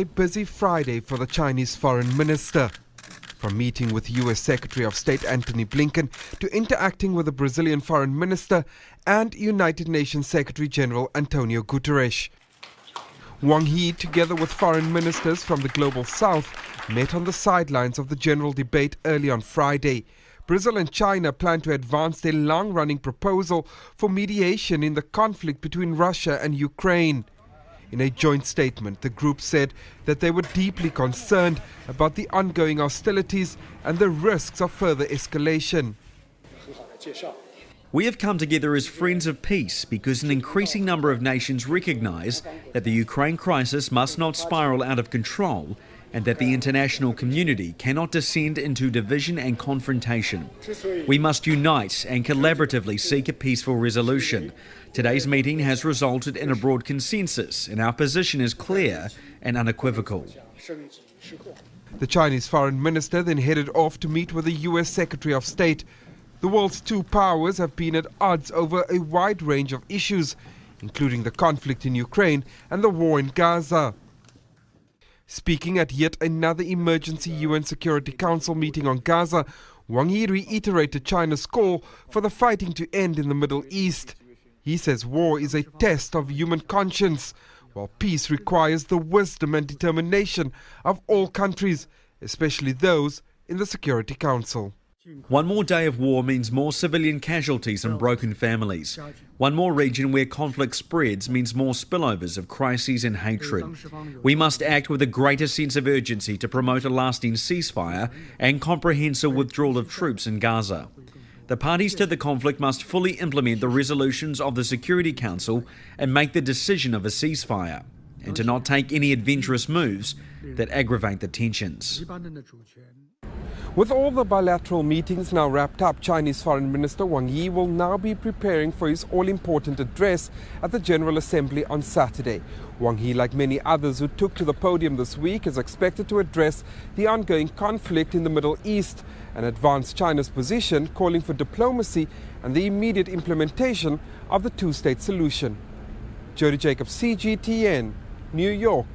A busy Friday for the Chinese Foreign Minister. From meeting with US Secretary of State Antony Blinken to interacting with the Brazilian Foreign Minister and United Nations Secretary General Antonio Guterres. Wang Yi, together with foreign ministers from the Global South, met on the sidelines of the general debate early on Friday. Brazil and China plan to advance their long-running proposal for mediation in the conflict between Russia and Ukraine. In a joint statement, the group said that they were deeply concerned about the ongoing hostilities and the risks of further escalation. We have come together as friends of peace because an increasing number of nations recognise that the Ukraine crisis must not spiral out of control and that the international community cannot descend into division and confrontation. We must unite and collaboratively seek a peaceful resolution. Today's meeting has resulted in a broad consensus, and our position is clear and unequivocal. The Chinese foreign minister then headed off to meet with the US Secretary of State. The world's two powers have been at odds over a wide range of issues, including the conflict in Ukraine and the war in Gaza. Speaking at yet another emergency UN Security Council meeting on Gaza, Wang Yi reiterated China's call for the fighting to end in the Middle East. He says war is a test of human conscience, while peace requires the wisdom and determination of all countries, especially those in the Security Council. One more day of war means more civilian casualties and broken families. One more region where conflict spreads means more spillovers of crises and hatred. We must act with a greater sense of urgency to promote a lasting ceasefire and comprehensive withdrawal of troops in Gaza. The parties to the conflict must fully implement the resolutions of the Security Council and make the decision of a ceasefire, and to not take any adventurous moves that aggravate the tensions. With all the bilateral meetings now wrapped up, Chinese Foreign Minister Wang Yi will now be preparing for his all-important address at the General Assembly on Saturday. Wang Yi, like many others who took to the podium this week, is expected to address the ongoing conflict in the Middle East and advance China's position, calling for diplomacy and the immediate implementation of the two-state solution. Jody Jacobs, CGTN, New York.